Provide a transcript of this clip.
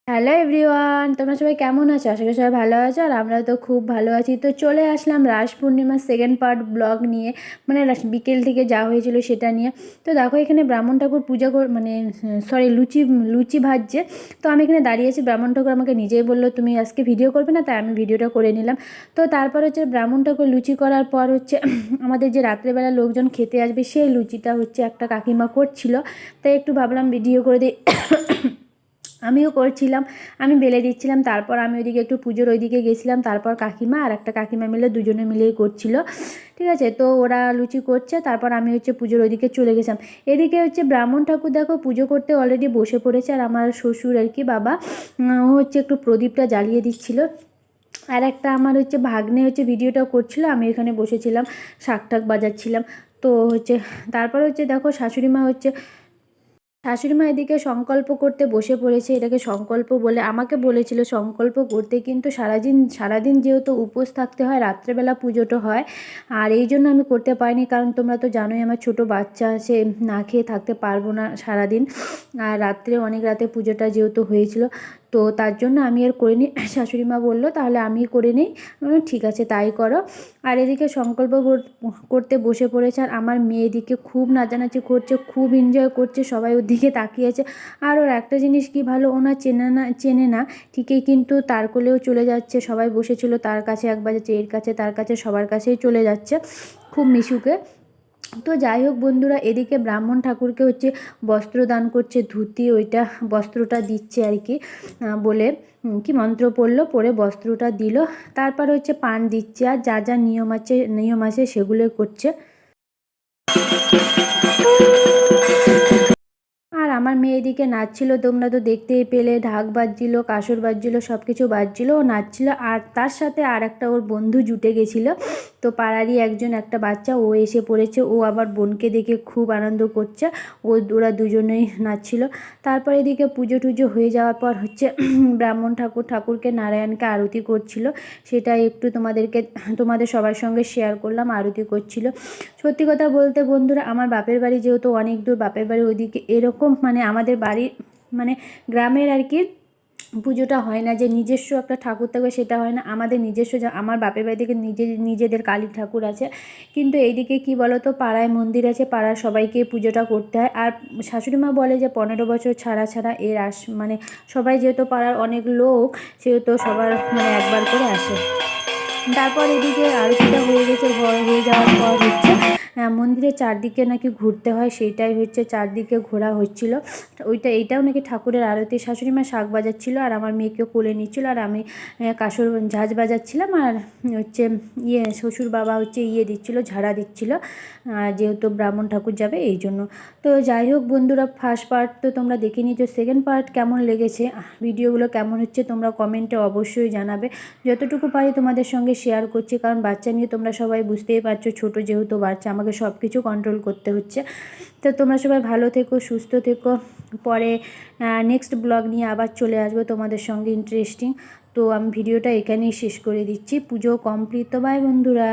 Hello everyone, তোমরা সবাই কেমন আছো? আশা করি সবাই ভালো আছো। আর আমরা তো খুব ভালো আছি। তো চলে আসলাম রাস পূর্ণিমার সেকেন্ড পার্ট ব্লগ নিয়ে, মানে বিকেল থেকে যা হয়েছিল সেটা নিয়ে। তো দেখো এখানে ব্রাহ্মণ ঠাকুর পূজা মানে সরি লুচি লুচি ভাজছে। তো আমি এখানে দাঁড়িয়েছি, ব্রাহ্মণ ঠাকুর আমাকে নিজেই বললো তুমি আজকে ভিডিও করবে না, তাই আমি ভিডিওটা করে নিলাম। তো তারপর হচ্ছে ব্রাহ্মণ ঠাকুর লুচি করার পর হচ্ছে আমাদের যে রাত্রেবেলা লোকজন খেতে আসবে সেই লুচিটা হচ্ছে একটা কাকিমা করছিল, তাই একটু ভাবলাম ভিডিও করে দিই। আমিও করছিলাম, আমি বেলে দিচ্ছিলাম। তারপর আমি ওইদিকে একটু পুজোর ওইদিকে গেছিলাম। তারপর কাকিমা আর একটা কাকিমা মিলে দুজনে মিলেই করছিল, ঠিক আছে। তো ওরা লুচি করছে, তারপর আমি হচ্ছে পুজোর ওইদিকে চলে গেছিলাম। এদিকে হচ্ছে ব্রাহ্মণ ঠাকুর দেখো পুজো করতে অলরেডি বসে পড়েছে। আর আমার শ্বশুর আর কি বাবা ও হচ্ছে একটু প্রদীপটা জ্বালিয়ে দিচ্ছিল। আর একটা আমার হচ্ছে ভাগ্নে হচ্ছে ভিডিওটা করছিল, আমি এখানে বসেছিলাম শাক টাক বাজাচ্ছিলাম। তো হচ্ছে তারপর হচ্ছে দেখো শাশুড়িমা এদিকে সংকল্প করতে বসে পড়েছে। এটাকে সংকল্প বলে আমাকে বলেছিল সংকল্প করতে, কিন্তু সারাদিন যেহেতু উপোস থাকতে হয়, রাত্রেবেলা পুজোটা হয়। আর এই জন্য আমি করতে পারিনি, কারণ তোমরা তো জানোই আমার ছোট বাচ্চা আছে, না খেয়ে থাকতে পারবো না সারাদিন। আর রাত্রে অনেক রাতে পুজোটা যেহেতু হয়েছিল, তো তার জন্য আমি আর করিনি। শাশুড়িমা বললো তাহলে আমি করে নিই। ঠিক আছে তাই করো। আর এদিকে সংকল্প করতে বসে পড়েছে। আর আমার মেয়ে এদিকে খুব নাচানাচি করছে, খুব এনজয় করছে, সবাই ওর দিকে তাকিয়েছে। আর ওর একটা জিনিস কি ভালো, ওনা চেনে না ঠিকই, কিন্তু তার কোলেও চলে যাচ্ছে। সবাই বসেছিল তার কাছে, এক বাজাচ্ছে এর কাছে তার কাছে, সবার কাছেই চলে যাচ্ছে, খুব মিশুকে। তো যাই হোক বন্ধুরা, এদিকে ব্রাহ্মণ ঠাকুরকে হচ্ছে বস্ত্র দান করছে, ধুতি ওইটা বস্ত্রটা দিচ্ছে আর কি, বলে কি মন্ত্র পড়লো, পরে বস্ত্রটা দিল। তারপর হচ্ছে পান দিচ্ছে, আর যা যা নিয়ম আছে সেগুলো করছে। আর আমার মেয়ে এদিকে নাচছিল, তোমরা তো দেখতেই পেলে, ঢাক বাজছিল, কাসর বাজছিল, সব কিছু বাজছিল, ও নাচছিল। আর তার সাথে আর একটা ওর বন্ধু জুটে গেছিলো, তো পাড়ারই একটা বাচ্চা, ও এসে পড়েছে। ও আবার বোনকে দেখে খুব আনন্দ করছে। ওরা দুজনেই নাচছিল। তারপর এদিকে পুজো টুজো হয়ে যাওয়ার পর হচ্ছে ব্রাহ্মণ ঠাকুরকে নারায়ণকে আরতি করছিল, সেটা একটু তোমাদের সবার সঙ্গে শেয়ার করলাম। আরতি করছিল। সত্যি কথা বলতে বন্ধুরা, আমার বাপের বাড়ি যেহেতু অনেক দূর, বাপের বাড়ি ওইদিকে এরকম মানে আমাদের বাড়ির মানে গ্রামের আর কি পুজোটা হয় না, যে নিজস্ব একটা ঠাকুর থাকবে সেটা হয় না। আমাদের নিজস্ব আমার বাপের বাড়ি থেকে নিজেদের কালী ঠাকুর আছে, কিন্তু এইদিকে কি বলো তো, পাড়ায় মন্দির আছে, পাড়ার সবাইকে পুজোটা করতে হয়। আর শাশুড়িমা বলে যে 15 বছর ছাড়া ছাড়া মানে সবাই যেহেতু পাড়ার অনেক লোক, সেহেতু সবার মানে একবার করে আসে। তারপর এদিকে আরতিটা হয়ে গেছে, হয়ে যাওয়ার পর হচ্ছে মন্দিরের চারদিকে নাকি ঘুরতে হয়, সেইটাই হচ্ছে চারদিকে ঘোরা হচ্ছিল। এইটাও নাকি ঠাকুরের আরতি। শাশুড়িমা শাক বাজাচ্ছিল, আর আমার মেয়েকে কোলে নিচ্ছিল, আর আমি কাসর ঝাঁঝ বাজাচ্ছিলাম। আর হচ্ছে শ্বশুর বাবা হচ্ছে দিচ্ছিল, ঝাড়া দিচ্ছিল, যেহেতু ব্রাহ্মণ ঠাকুর যাবে এই জন্য। তো যাই হোক বন্ধুরা, ফার্স্ট পার্ট তো তোমরা দেখে নিয়েছো, সেকেন্ড পার্ট কেমন লেগেছে, ভিডিওগুলো কেমন হচ্ছে তোমরা কমেন্টে অবশ্যই জানাবে। যতটুকু পারি তোমাদের সঙ্গে শেয়ার করছি, কারণ বাচ্চা নিয়ে তোমরা সবাই বুঝতেই পারছো, ছোটো যেহেতু বাচ্চা, আমাকে সব কিছু কন্ট্রোল করতে হচ্ছে। তো তোমরা সবাই ভালো থেকো, সুস্থ থেকো। পরে নেক্সট ব্লগ নিয়ে আবার চলে আসবো তোমাদের সঙ্গে ইন্টারেস্টিং। তো আমি ভিডিওটা এখানেই শেষ করে দিচ্ছি। পুজো কমপ্লিট, তো বাই বন্ধুরা।